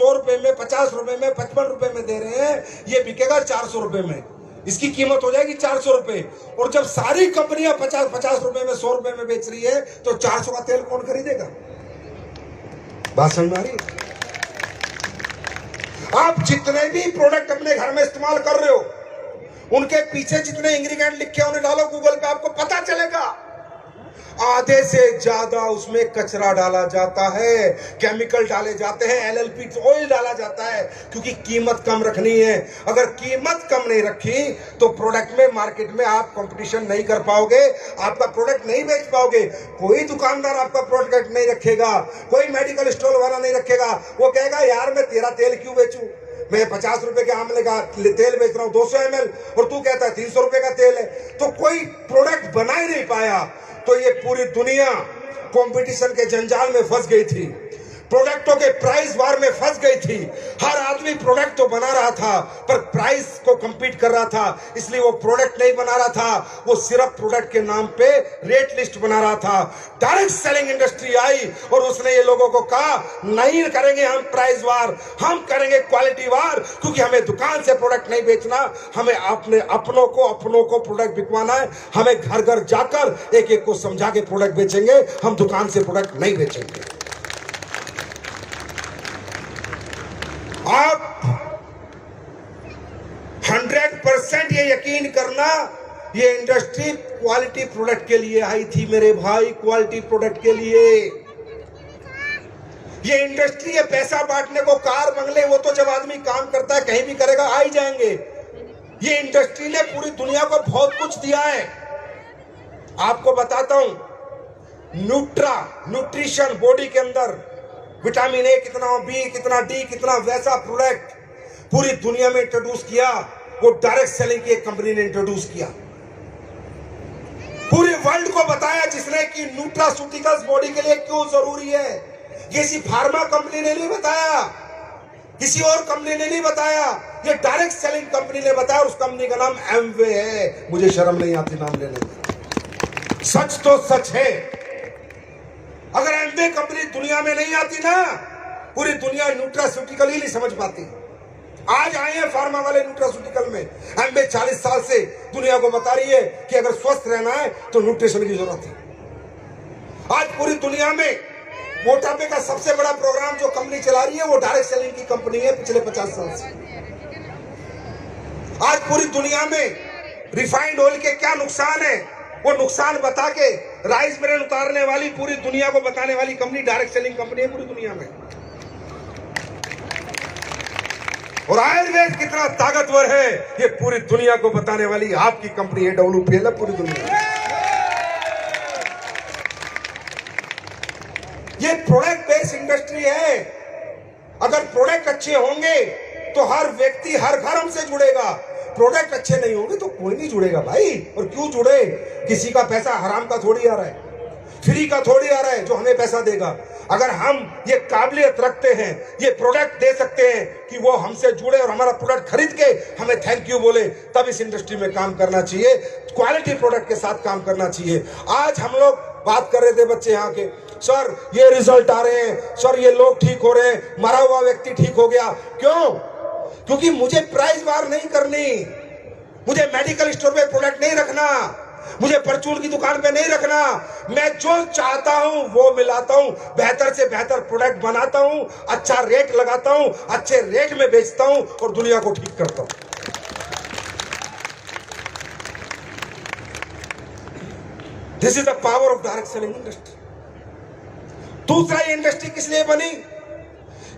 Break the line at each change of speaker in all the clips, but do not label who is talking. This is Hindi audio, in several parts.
100 रुपए में, 50 रुपए में, 55 रुपए में दे रहे हैं, ये बिकेगा 400 रुपए में। इसकी कीमत हो जाएगी 400 रुपए। और जब सारी कंपनियां 50-50 रुपए में, 100 रुपए में बेच रही है, तो 400 का तेल कौन खरीदेगा? बात समझ में आ रही है? आप जितने भी प्रोडक्ट अपने घर में इस्तेमाल कर रहे हो, उनके पीछे जितने इंग्रेडिएंट लिखे हैं उन्हें डालो गूगल पे, आपको पता चलेगा आधे से ज्यादा उसमें कचरा डाला जाता है, केमिकल डाले जाते हैं, एलएलपी ऑयल डाला जाता है, क्योंकि कीमत कम रखनी है। अगर कीमत कम नहीं रखी तो प्रोडक्ट में, मार्केट में आप कंपटीशन नहीं कर पाओगे, आपका प्रोडक्ट नहीं बेच पाओगे। कोई दुकानदार आपका प्रोडक्ट नहीं रखेगा, कोई मेडिकल स्टोर वाला नहीं रखेगा। वो कहेगा यार मैं तेरा तेल क्यों बेचूं, मैं 50 रुपए के आमले का तेल बेच रहा हूं 200 ml, और तू कहता है 300 रुपए का तेल है। तो कोई प्रोडक्ट बना ही नहीं पाया। तो ये पूरी दुनिया कंपटीशन के जंजाल में फंस गई थी, प्रोडक्टों के प्राइस वार में फंस गई थी। हर आदमी प्रोडक्ट तो बना रहा था पर प्राइस को compete कर रहा था, इसलिए वो प्रोडक्ट नहीं बना रहा था, वो सिर्फ प्रोडक्ट के नाम पे रेट लिस्ट बना रहा था। डायरेक्ट सेलिंग इंडस्ट्री आई और उसने ये लोगों को कहा नहीं करेंगे हम प्राइस वार, हम करेंगे क्वालिटी वार, क्योंकि हमें दुकान से प्रोडक्ट नहीं बेचना, हमें अपने अपनों को प्रोडक्ट बिकवाना है। हमें घर घर जाकर एक एक को समझा के प्रोडक्ट बेचेंगे, हम दुकान से प्रोडक्ट नहीं बेचेंगे। आप 100% ये यकीन करना, ये इंडस्ट्री क्वालिटी प्रोडक्ट के लिए आई थी मेरे भाई, क्वालिटी प्रोडक्ट के लिए। ये इंडस्ट्री है पैसा बांटने को, कार बंगले वो तो जब आदमी काम करता है कहीं भी करेगा आ ही जाएंगे। ये इंडस्ट्री ने पूरी दुनिया को बहुत कुछ दिया है। आपको बताता हूं, न्यूट्रिशन बॉडी के अंदर विटामिन ए कितना, बी कितना, डी कितना, वैसा प्रोडक्ट पूरी दुनिया में इंट्रोड्यूस किया। वो डायरेक्ट सेलिंग की एक कंपनी ने इंट्रोड्यूस किया, पूरे वर्ल्ड को बताया जिसने कि न्यूट्रास्यूटिकल्स बॉडी के लिए क्यों जरूरी है। किसी फार्मा कंपनी ने नहीं बताया, किसी और कंपनी ने नहीं बताया, ये डायरेक्ट सेलिंग कंपनी ने बताया। उस कंपनी का नाम एमवे है। मुझे शर्म नहीं आती नाम लेने में, सच तो सच है। अगर एमवे कंपनी दुनिया में नहीं आती ना, पूरी दुनिया न्यूट्रास्यूटिकल ही नहीं समझ पाती। आज आए हैं फार्मा वाले न्यूट्रास्यूटिकल में। एमवे 40 साल से दुनिया को बता रही है कि अगर स्वस्थ रहना है तो न्यूट्रिशन की जरूरत है। आज पूरी दुनिया में मोटापे का सबसे बड़ा प्रोग्राम जो कंपनी चला रही है वो डायरेक्ट सेलिंग की कंपनी है पिछले 50 साल से। आज पूरी दुनिया में रिफाइंड ऑयल के क्या नुकसान है वो नुकसान बता के राइस ब्रेन उतारने वाली, पूरी दुनिया को बताने वाली कंपनी डायरेक्ट सेलिंग कंपनी है पूरी दुनिया में। और आयुर्वेद कितना ताकतवर है ये पूरी दुनिया को बताने वाली आपकी कंपनी है WPL है पूरी दुनिया में। ये प्रोडक्ट बेस्ड इंडस्ट्री है। अगर प्रोडक्ट अच्छे होंगे तो हर व्यक्ति, हर घर हमसे जुड़ेगा। प्रोडक्ट अच्छे नहीं होंगे तो कोई नहीं जुड़ेगा भाई। और क्यों जुड़े? किसी का पैसा हराम का थोड़ी आ रहा है, फ्री का थोड़ी आ रहा है जो हमें पैसा देगा। अगर हम ये काबिलियत रखते हैं, ये प्रोडक्ट दे सकते हैं कि वो हमसे जुड़े और हमारा प्रोडक्ट खरीद के हमें थैंक यू बोले, तब इस इंडस्ट्री में काम करना चाहिए। क्वालिटी प्रोडक्ट के साथ काम करना चाहिए। आज हम लोग बात कर रहे थे बच्चे यहाँ के, सर ये रिजल्ट आ रहे हैं, सर ये लोग ठीक हो रहे हैं, मरा हुआ व्यक्ति ठीक हो गया। क्यों? क्योंकि मुझे प्राइस वार नहीं करनी, मुझे मेडिकल स्टोर पे प्रोडक्ट नहीं रखना, मुझे परचून की दुकान पे नहीं रखना। मैं जो चाहता हूं वो मिलाता हूं, बेहतर से बेहतर प्रोडक्ट बनाता हूं, अच्छा रेट लगाता हूं, अच्छे रेट में बेचता हूं और दुनिया को ठीक करता हूं। This is the power of direct selling industry. दूसरा ये इंडस्ट्री किस लिए बनी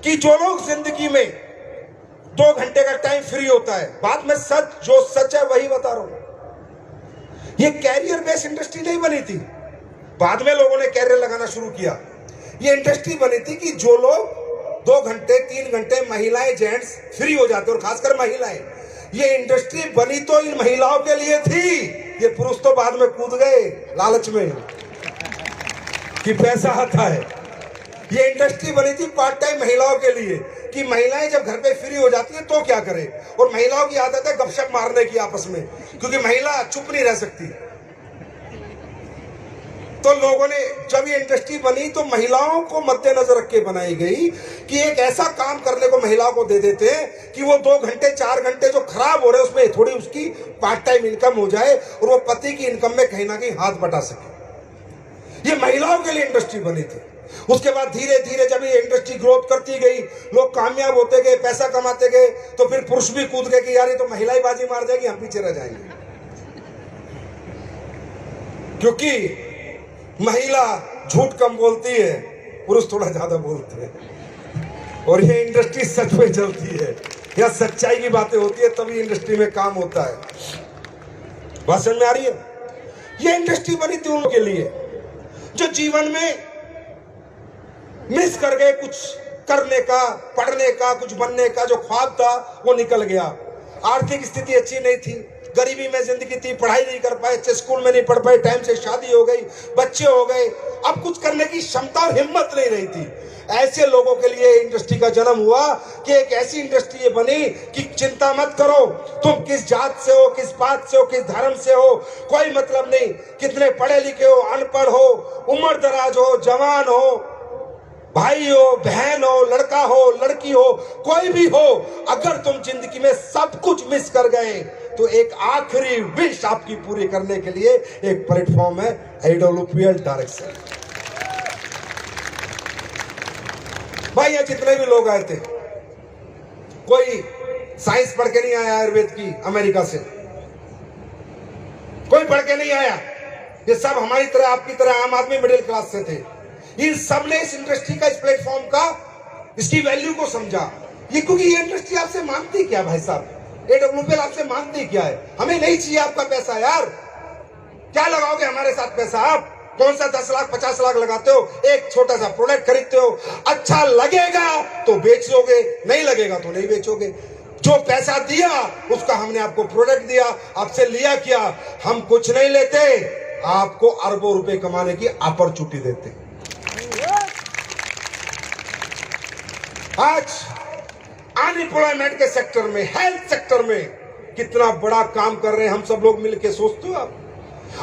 कि जो लोग जिंदगी में 2 घंटे का टाइम फ्री होता है, बात में सच, जो सच है वही बता रहा हूं। ये कैरियर बेस्ड इंडस्ट्री नहीं बनी थी, बाद में लोगों ने कैरियर लगाना शुरू किया। ये इंडस्ट्री बनी थी कि जो लोग 2 घंटे 3 घंटे, महिलाएं जेंट्स फ्री हो जाते, और खासकर महिलाएं। ये इंडस्ट्री बनी तो इन महिलाओं के लिए थी, ये पुरुष तो बाद में कूद गए लालच में कि पैसा आता है। ये इंडस्ट्री बनी थी पार्ट टाइम महिलाओं के लिए कि महिलाएं जब घर पे फ्री हो जाती है तो क्या करें। और महिलाओं की आदत है गपशप मारने की आपस में, क्योंकि महिला चुप नहीं रह सकती। तो लोगों ने जब ये इंडस्ट्री बनी तो महिलाओं को मद्देनजर रख के बनाई गई कि एक ऐसा काम करने को महिलाओं को दे देते हैं कि वो 2 घंटे 4 घंटे जो खराब हो रहे हैं उसमें थोड़ी उसकी पार्ट टाइम इनकम हो जाए और वो पति की इनकम में कहीं ना कहीं हाथ बटा सके। ये महिलाओं के लिए इंडस्ट्री बनी थी। उसके बाद धीरे धीरे जब ये इंडस्ट्री ग्रोथ करती गई, लोग कामयाब होते गए, पैसा कमाते गए, तो फिर पुरुष भी कूद गए कि यार ये तो महिला ही बाजी मार जाएगी, हम पीछे रह जाएंगे। क्योंकि महिला झूठ कम बोलती है, पुरुष थोड़ा ज्यादा बोलते हैं। और ये इंडस्ट्री सच में चलती है, या सच्चाई की बातें होती है तभी इंडस्ट्री में काम होता है। बात समझ में आ रही है? ये इंडस्ट्री बनी थी उन लोगों के लिए जो जीवन में मिस कर गए, कुछ करने का, पढ़ने का, कुछ बनने का जो ख्वाब था वो निकल गया। आर्थिक स्थिति अच्छी नहीं थी, गरीबी में जिंदगी थी, पढ़ाई नहीं कर पाए, अच्छे स्कूल में नहीं पढ़ पाए, टाइम से शादी हो गई, बच्चे हो गए, अब कुछ करने की क्षमता और हिम्मत नहीं रही थी। ऐसे लोगों के लिए इंडस्ट्री का जन्म हुआ कि एक ऐसी इंडस्ट्री बनी कि चिंता मत करो, तुम किस जात से हो, किस पात से हो, किस धर्म से हो, कोई मतलब नहीं, कितने पढ़े लिखे हो, अनपढ़ हो, उम्र दराज हो, जवान हो, भाई हो, बहन हो, लड़का हो, लड़की हो, कोई भी हो, अगर तुम जिंदगी में सब कुछ मिस कर गए तो एक आखिरी विश आपकी पूरी करने के लिए एक प्लेटफॉर्म है AWPL डायरेक्शन। भाई ये जितने भी लोग आए थे, कोई साइंस पढ़ के नहीं आया आयुर्वेद की अमेरिका से, कोई पढ़ के नहीं आया, ये सब हमारी तरह आपकी तरह आम आदमी मिडिल क्लास से थे। इन सब ने इस इंडस्ट्री का, इस प्लेटफॉर्म का, इसकी वैल्यू को समझा। ये क्योंकि ये इंडस्ट्री आपसे मांगती क्या भाई साहब, AWPL आपसे मांगती क्या है? हमें नहीं चाहिए आपका पैसा यार, क्या लगाओगे हमारे साथ पैसा आप? कौन सा 10 लाख 50 लाख लगाते हो, एक छोटा सा प्रोडक्ट खरीदते हो, अच्छा लगेगा तो बेचोगे, नहीं लगेगा तो नहीं बेचोगे। जो पैसा दिया उसका हमने आपको प्रोडक्ट दिया, आपसे लिया क्या? हम कुछ नहीं लेते, आपको अरबों रुपए कमाने की अपॉर्चुनिटी देते। आज अनएम्प्लॉयमेंट के सेक्टर में, हेल्थ सेक्टर में कितना बड़ा काम कर रहे हैं हम सब लोग मिलकर, सोचते हो आप?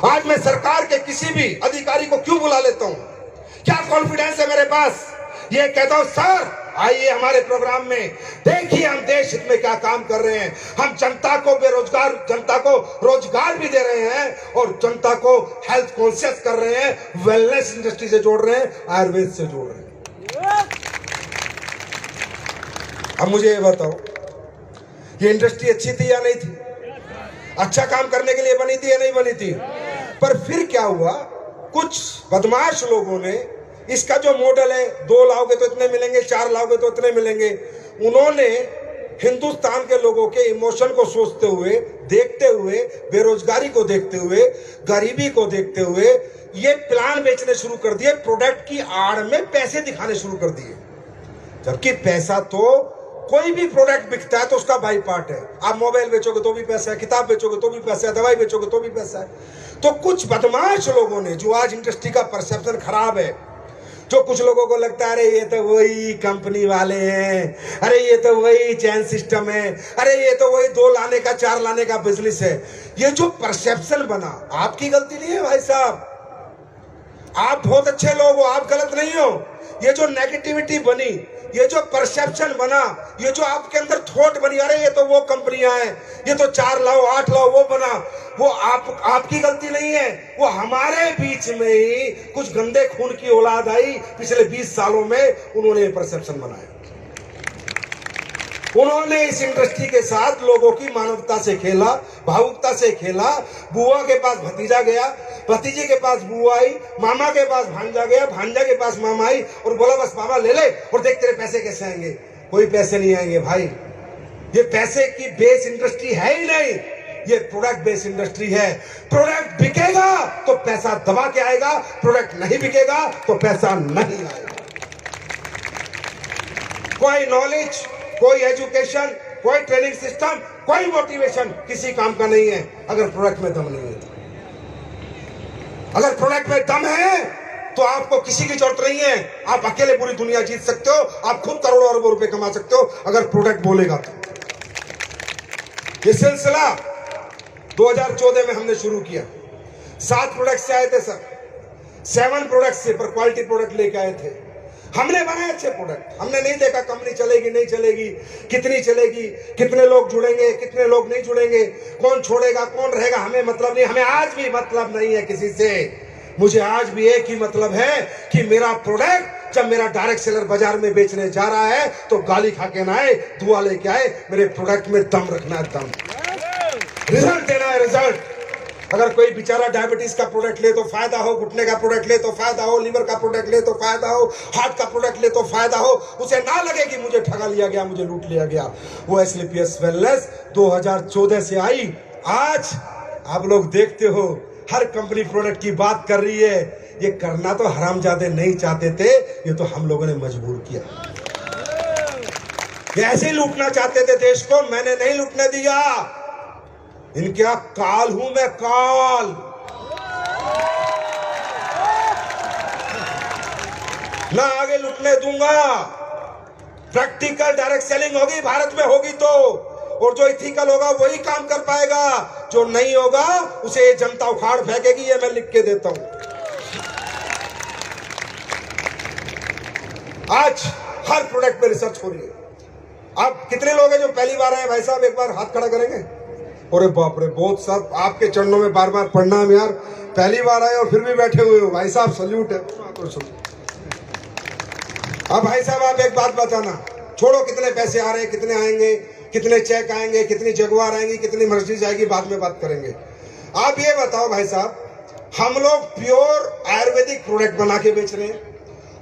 आज मैं सरकार के किसी भी अधिकारी को क्यों बुला लेता हूं, क्या कॉन्फिडेंस है मेरे पास? ये कहता हूं सर आइए हमारे प्रोग्राम में, देखिए हम देश हित में क्या काम कर रहे हैं, हम जनता को बेरोजगार, जनता को रोजगार भी दे रहे हैं और जनता को हेल्थ कॉन्शियस कर रहे हैं, वेलनेस इंडस्ट्री से जोड़ रहे हैं, आयुर्वेद से जोड़ रहे हैं। अब मुझे ये बताओ, ये इंडस्ट्री अच्छी थी या नहीं थी? अच्छा काम करने के लिए बनी थी या नहीं बनी थी? पर फिर क्या हुआ, कुछ बदमाश लोगों ने इसका जो मॉडल है, 2 लाओगे तो इतने मिलेंगे, 4 लाओगे तो इतने मिलेंगे, उन्होंने हिंदुस्तान के लोगों के इमोशन को सोचते हुए, देखते हुए, बेरोजगारी को देखते हुए, गरीबी को देखते हुए ये प्लान बेचने शुरू कर दिए, प्रोडक्ट की आड़ में पैसे दिखाने शुरू कर दिए। जबकि पैसा तो, कोई भी प्रोडक्ट बिकता है तो उसका बाई पार्ट है। आप मोबाइल बेचोगे तो भी पैसा है, किताब बेचोगे तो भी पैसा है, दवाई बेचोगे तो भी पैसा है। तो कुछ बदमाश लोगों ने, जो आज इंडस्ट्री का परसेप्शन खराब है, जो कुछ लोगों को लगता है अरे ये तो वही कंपनी वाले हैं, अरे ये तो वही चैन सिस्टम है, अरे ये तो वही 2 लाने का 4 लाने का बिजनेस है, ये जो परसेप्शन बना, आपकी गलती नहीं है भाई साहब, आप बहुत अच्छे लोग हो, आप गलत नहीं हो। ये जो नेगेटिविटी बनी, ये जो परसेप्शन बना, ये जो आपके अंदर थॉट बनी, अरे ये तो वो कंपनियां हैं, ये तो 4 लाओ 8 लाओ, वो बना, वो आपकी गलती नहीं है, वो हमारे बीच में ही कुछ गंदे खून की औलाद आई, पिछले 20 सालों में उन्होंने ये परसेप्शन बनाया। उन्होंने इस इंडस्ट्री के साथ लोगों की मानवता से खेला, भावुकता से खेला। बुआ के पास भतीजा गया, भतीजे के पास बुआ आई, मामा के पास भांजा गया, भांजा के पास मामा आई और बोला बस मामा ले ले और देख तेरे पैसे कैसे आएंगे। कोई पैसे नहीं आएंगे भाई, ये पैसे की बेस इंडस्ट्री है ही नहीं, ये प्रोडक्ट बेस इंडस्ट्री है। प्रोडक्ट बिकेगा तो पैसा दबा के आएगा, प्रोडक्ट नहीं बिकेगा तो पैसा नहीं आएगा। कोई नॉलेज, कोई एजुकेशन, कोई ट्रेनिंग सिस्टम, कोई मोटिवेशन किसी काम का नहीं है अगर प्रोडक्ट में दम नहीं है। अगर प्रोडक्ट में दम है तो आपको किसी की जरूरत नहीं है, आप अकेले पूरी दुनिया जीत सकते हो, आप खुद करोड़ों अरबों रुपए कमा सकते हो अगर प्रोडक्ट बोलेगा तो। ये सिलसिला 2014 में हमने शुरू किया, 7 प्रोडक्ट से आए थे सर, 7 प्रोडक्ट से पर क्वालिटी प्रोडक्ट लेके आए थे। हमने बनाए अच्छे प्रोडक्ट। हमने नहीं देखा कंपनी चलेगी नहीं चलेगी, कितनी चलेगी, कितने लोग जुड़ेंगे, कितने लोग नहीं जुड़ेंगे, कौन छोड़ेगा कौन रहेगा, हमें मतलब नहीं। हमें आज भी मतलब नहीं है किसी से। मुझे आज भी एक ही मतलब है कि मेरा प्रोडक्ट जब मेरा डायरेक्ट सेलर बाजार में बेचने जा रहा है तो गाली खा के ना आए, दुआ लेके आए। मेरे प्रोडक्ट में दम रखना है, दम, रिजल्ट देना है, रिजल्ट। अगर कोई बेचारा डायबिटीज का प्रोडक्ट ले तो फायदा हो, घुटने का प्रोडक्ट ले तो फायदा हो, लीवर का प्रोडक्ट ले तो फायदा हो, हार्ट का प्रोडक्ट ले तो फायदा हो, उसे ना लगे कि मुझे ठगा लिया गया, मुझे लूट लिया गया। वो एसलीपीएस वेलनेस 2014 से आई। आज आप लोग देखते हो हर कंपनी प्रोडक्ट की बात कर रही है। ये करना तो हरामजादे नहीं चाहते थे, ये तो हम लोगों ने मजबूर किया। ये ऐसे ही लूटना चाहते थे देश को, मैंने नहीं लूटने दिया। इनका काल हूं मैं, काल। ना आगे लुटने दूंगा। प्रैक्टिकल डायरेक्ट सेलिंग होगी, भारत में होगी तो, और जो इथिकल होगा वही काम कर पाएगा, जो नहीं होगा उसे ये जनता उखाड़ फेंकेगी। ये मैं लिख के देता हूं। आज हर प्रोडक्ट पे रिसर्च हो रही है। आप कितने लोग हैं जो पहली बार आए? भाई साहब एक बार हाथ खड़ा करेंगे। अरे बाप रे, बहुत सब आपके चरणों में बार बार प्रणाम यार। पहली बार आए और फिर भी बैठे हुए हो, भाई साहब सल्यूट है। अब भाई साहब आप एक बात बताना, छोड़ो कितने पैसे आ रहे हैं, कितने आएंगे, कितने चेक आएंगे, कितनी जगुआर आएंगी, कितनी मर्सिडीज आएगी, बाद में बात करेंगे। आप ये बताओ भाई साहब, हम लोग प्योर आयुर्वेदिक प्रोडक्ट बना के बेच रहे हैं,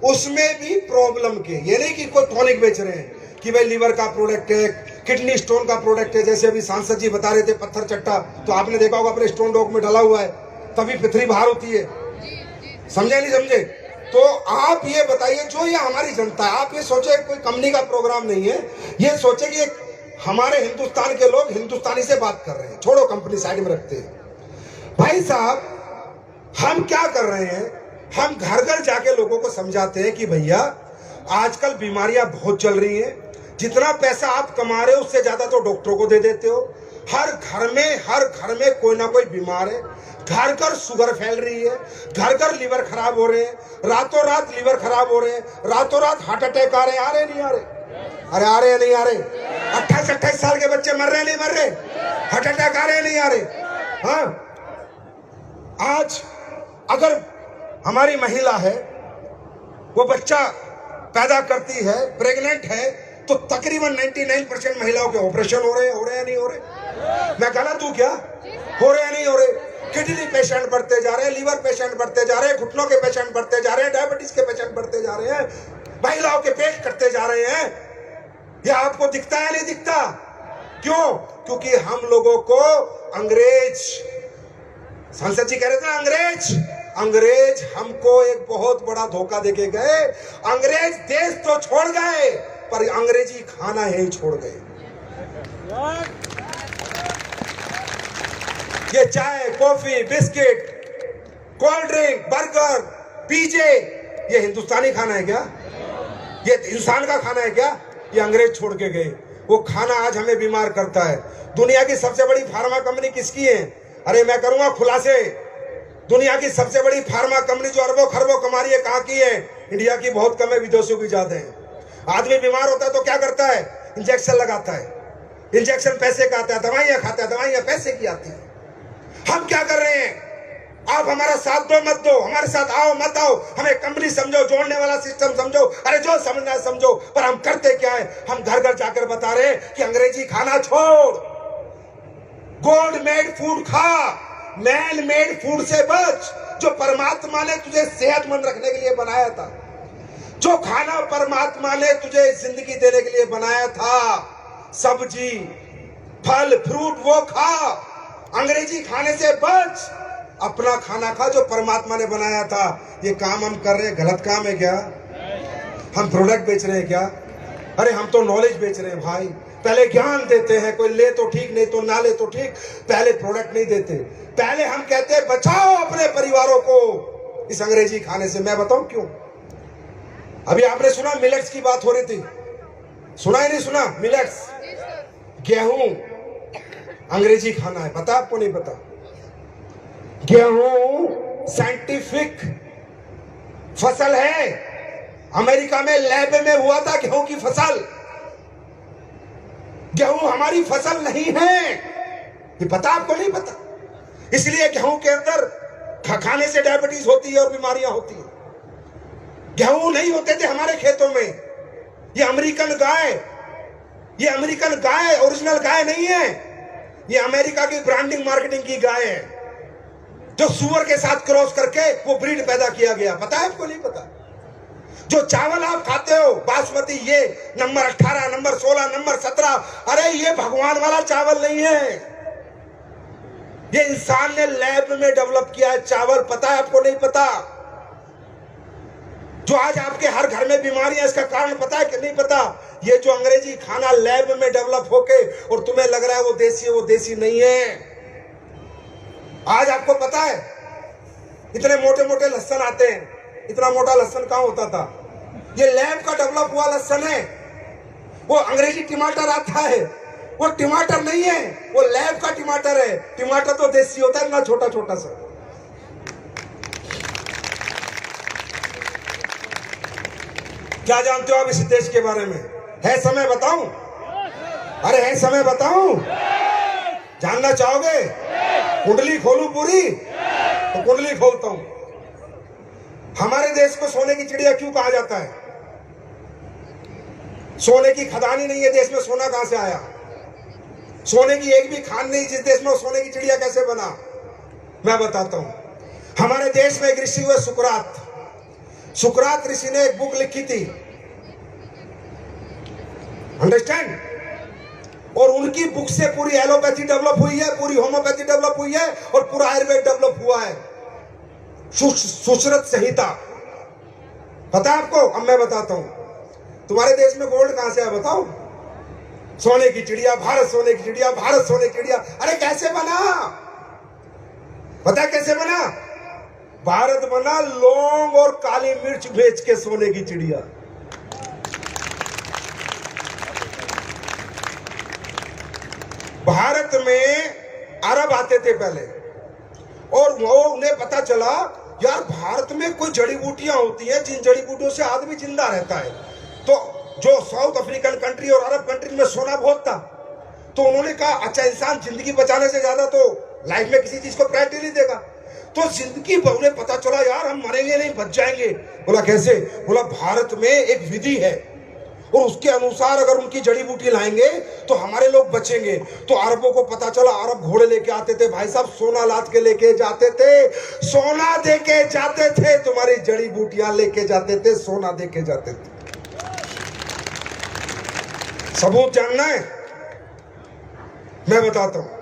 उसमें भी प्रॉब्लम के, ये नहीं कि कोई टॉनिक बेच रहे हैं कि भाई लीवर का प्रोडक्ट है, किडनी स्टोन का प्रोडक्ट है। जैसे अभी सांसद जी बता रहे थे पत्थर चट्टा, तो आपने देखा होगा अपने स्टोन डॉग में डाला हुआ है, तभी पथरी बाहर होती है। समझे नहीं समझे? तो आप ये बताइए, जो ये हमारी जनता है, आप ये सोचे कोई कंपनी का प्रोग्राम नहीं है, ये सोचे कि हमारे हिंदुस्तान के लोग हिंदुस्तानी से बात कर रहे हैं, छोड़ो कंपनी साइड में रखते हैं। भाई साहब हम क्या कर रहे हैं, हम घर घर जाके लोगों को समझाते हैं कि भैया आजकल बीमारियां बहुत चल रही हैं, जितना पैसा आप कमा रहे हो उससे ज्यादा तो डॉक्टरों को दे देते हो। हर घर में कोई ना कोई बीमार है, घर घर शुगर फैल रही है, घर घर लीवर खराब हो रहे हैं, रातों रात लीवर खराब हो रहे हैं, रातों रात हार्ट अटैक आ रहे हैं। आ रहे नहीं आ रहे? अरे आ रहे नहीं आ रहे? 28-28 साल के बच्चे मर रहे नहीं मर रहे? हार्ट अटैक आ रहे नहीं आ रहे? हाँ, आज अगर हमारी महिला है, वो बच्चा पैदा करती है, प्रेग्नेंट है, तो तकरीबन 99% महिलाओं के ऑपरेशन हो रहे हैं या नहीं हो रहे? मैं गलत हूं क्या? हो रहे या नहीं हो रहे? किडनी पेशेंट बढ़ते जा रहे हैं, लीवर पेशेंट बढ़ते जा रहे हैं, घुटनों के पेशेंट बढ़ते जा रहे हैं, डायबिटीज के पेशेंट बढ़ते जा रहे हैं, महिलाओं के पेट कटते जा रहे हैं। ये आपको दिखता है नहीं दिखता? क्यों? क्योंकि हम लोगों को अंग्रेज, सांसद जी कह रहे थे अंग्रेज हमको एक बहुत बड़ा धोखा देके गए। अंग्रेज देश तो छोड़ गए पर अंग्रेजी खाना यही छोड़ गए। ये चाय, coffee, biscuit, cold drink, burger, पिज़्ज़े, ये हिंदुस्तानी खाना है क्या? ये इंसान का खाना है क्या? ये अंग्रेज छोड़ के गए। वो खाना आज हमें बीमार करता है। दुनिया की सबसे बड़ी फार्मा कंपनी किसकी है? अरे मैं करूंगा खुलासे। दुनिया की सबसे बड़ी फार्मा कंपनी जो अरबों खरबों कमा रही है, कहाँ की है? इंडिया की बहुत कम है, विदेशों की ज्यादा है। आदमी बीमार होता है तो क्या करता है? इंजेक्शन लगाता है। इंजेक्शन पैसे का आता है, दवाइयां खाता है, दवाइयां पैसे की आती है। हम क्या कर रहे हैं? आप हमारा साथ दो मत दो, हमारे साथ आओ मत आओ, हमें कंपनी समझो, जोड़ने वाला सिस्टम समझो, अरे जो समझना है समझो, पर हम करते क्या है? हम घर घर जाकर बता रहे हैं कि अंग्रेजी खाना छोड़, गोल्ड मेड फूड खा, मैन मेड फूड से बच, जो परमात्मा ने तुझे सेहतमंद रखने के लिए बनाया था, जो खाना परमात्मा ने तुझे जिंदगी देने के लिए बनाया था, सब्जी, फल, फ्रूट, वो खा। अंग्रेजी खाने से बच, अपना खाना खा जो परमात्मा ने बनाया था। ये काम हम कर रहे हैं, गलत काम है क्या? हम प्रोडक्ट बेच रहे हैं क्या? अरे हम तो नॉलेज बेच रहे हैं भाई। पहले ज्ञान देते हैं, कोई ले तो ठीक नहीं तो ना ले तो ठीक, पहले प्रोडक्ट नहीं देते। पहले हम कहते हैं बचाओ अपने परिवारों को इस अंग्रेजी खाने से। मैं बताऊं क्यों? अभी आपने सुना मिलेट्स की बात हो रही थी, सुना ही नहीं सुना? मिलेट्स, गेहूं अंग्रेजी खाना है, पता आपको? नहीं पता? गेहूं साइंटिफिक फसल है। अमेरिका में लैब में हुआ था गेहूं की फसल। गेहूं हमारी फसल नहीं है, ये पता आपको नहीं पता? इसलिए गेहूं के अंदर खाने से डायबिटीज होती है और बीमारियां होती है। गेहूं नहीं होते थे हमारे खेतों में। ये अमेरिकन गाय ओरिजिनल गाय नहीं है, ये अमेरिका की ब्रांडिंग मार्केटिंग की गाय है, जो सुअर के साथ क्रॉस करके वो ब्रीड पैदा किया गया। पता है आपको? नहीं पता। जो चावल आप खाते हो बासमती, ये नंबर 18, नंबर 16, नंबर 17, अरे ये भगवान वाला चावल नहीं है, ये इंसान ने लैब में डेवलप किया है चावल। पता है आपको? नहीं पता। जो आज आपके हर घर में बीमारियां, इसका कारण पता है कि नहीं पता? ये जो अंग्रेजी खाना लैब में डेवलप होके और तुम्हें लग रहा है वो देसी है, वो देसी नहीं है। आज आपको पता है इतने मोटे मोटे लहसुन आते हैं, इतना मोटा लहसुन कहां होता था? ये लैब का डेवलप हुआ लहसुन है। वो अंग्रेजी टमाटर आता है, वो टमाटर नहीं है, वो लैब का टमाटर है। टमाटर तो देसी होता है ना, छोटा छोटा सा। क्या जानते हो आप इस देश के बारे में? है समय बताऊं? अरे है समय बताऊं? जानना चाहोगे? कुंडली खोलूं पूरी? तो कुंडली खोलता हूं। हमारे देश को सोने की चिड़िया क्यों कहा जाता है? सोने की खदान ही नहीं है देश में, सोना कहां से आया? सोने की एक भी खान नहीं जिस देश में, सोने की चिड़िया कैसे बना? मैं बताता हूं। हमारे देश में एक ऋषि हुए सुकरात। सुकरात ऋषि ने एक बुक लिखी थी, अंडरस्टैंड? और उनकी बुक से पूरी एलोपैथी डेवलप हुई है, पूरी होम्योपैथी डेवलप हुई है और पूरा आयुर्वेद डेवलप हुआ है। सुश्रुत संहिता। पता है आपको? अब मैं बताता हूं। तुम्हारे देश में गोल्ड कहां से है बताओ? सोने की चिड़िया, भारत सोने की चिड़िया, भारत सोने की चिड़िया। अरे कैसे बना? पता है कैसे बना? भारत बना लौंग और काली मिर्च बेच के सोने की चिड़िया। भारत में अरब आते थे पहले, और वो उन्हें पता चला यार भारत में कोई जड़ी बूटियां होती हैं जिन जड़ी बूटियों से आदमी जिंदा रहता है। तो जो साउथ अफ्रीकन कंट्री और अरब कंट्री में सोना बहुत था, तो उन्होंने कहा अच्छा इंसान जिंदगी बचाने से ज्यादा तो लाइफ में किसी चीज को प्रायोरिटी नहीं देगा। तो जिंदगी उन्हें पता चला यार हम मरेंगे नहीं, बच जाएंगे। बोला कैसे? बोला भारत में एक विधि है और उसके अनुसार अगर उनकी जड़ी बूटी लाएंगे तो हमारे लोग बचेंगे। तो अरबों को पता चला, अरब घोड़े लेके आते थे भाई साहब, सोना लाद के लेके जाते थे, सोना दे के जाते थे, तुम्हारी जड़ी बूटियां लेके जाते थे, सोना दे के जाते थे। सबूत जानना है? मैं बताता हूं।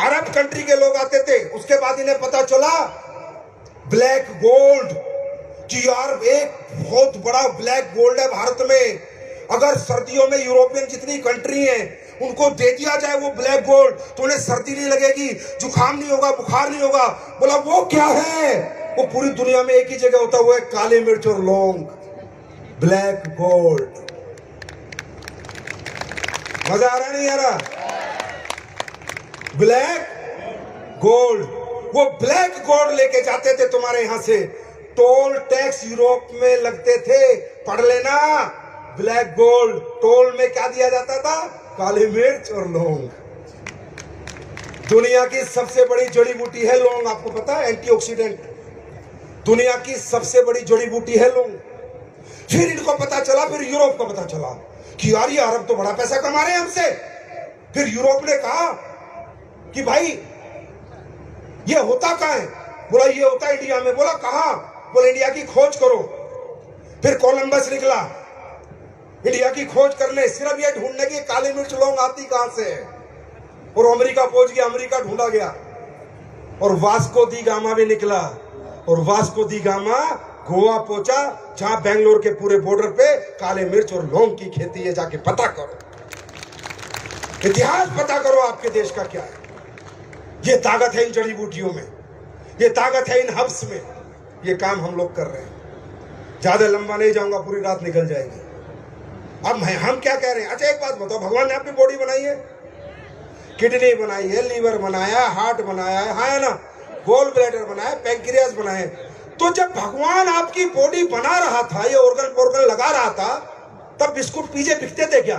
अरब कंट्री के लोग आते थे, उसके बाद इन्हें पता चला ब्लैक गोल्ड कि यार एक बहुत बड़ा ब्लैक गोल्ड है भारत में। अगर सर्दियों में यूरोपियन जितनी कंट्री हैं उनको दे दिया जाए वो ब्लैक गोल्ड तो उन्हें सर्दी नहीं लगेगी, जुकाम नहीं होगा, बुखार नहीं होगा। बोला वो क्या है? वो पूरी दुनिया में एक ही जगह होता हुआ है, काली मिर्च और लौंग, ब्लैक गोल्ड। मजा आ रहा नहीं आ रहा? Black gold. वो ब्लैक गोल्ड लेके जाते थे तुम्हारे यहां से। टोल टैक्स यूरोप में लगते थे, पढ़ लेना। ब्लैक गोल्ड, टोल में क्या दिया जाता था? काली मिर्च और लौंग। दुनिया की सबसे बड़ी जड़ी बूटी है लौंग, आपको पता है? एंटीऑक्सीडेंट। दुनिया की सबसे बड़ी जड़ी बूटी है लौंग। फिर इनको पता चला, फिर यूरोप को पता चला कि यार ये अरब तो बड़ा पैसा कमा रहे हैं हमसे। फिर यूरोप ने कहा कि भाई ये होता कहां है? बोला ये होता इंडिया में। बोला कहां? बोला इंडिया की खोज करो। फिर कोलंबस निकला इंडिया की खोज करने, सिर्फ ये ढूंढने की काली मिर्च लौंग आती कहां से है। और अमेरिका पहुंच गया, अमेरिका ढूंढा गया और वास्को दी गामा भी निकला। और वास्को दी गामा गोवा पहुंचा, जहां बेंगलोर के पूरे बॉर्डर पे काले मिर्च और लौंग की खेती है। जाके पता करो, इतिहास पता करो आपके देश का क्या है। ये ताकत है इन जड़ी बूटियों में, ये ताकत है इन हर्ब्स में। ये काम हम लोग कर रहे हैं। ज्यादा लंबा नहीं जाऊंगा, पूरी रात निकल जाएगी। अब हम क्या कह रहे हैं? अच्छा एक बात बताओ, भगवान ने अपनी बॉडी बनाई है, किडनी बनाई है, लीवर बनाया, हार्ट बनाया है ना, गोल ब्लैडर बनाया, पैंक्रियास बनाए, तो जब भगवान आपकी बॉडी बना रहा था, ये ऑर्गन लगा रहा था, तब बिस्कुट पीजे बिकते थे क्या?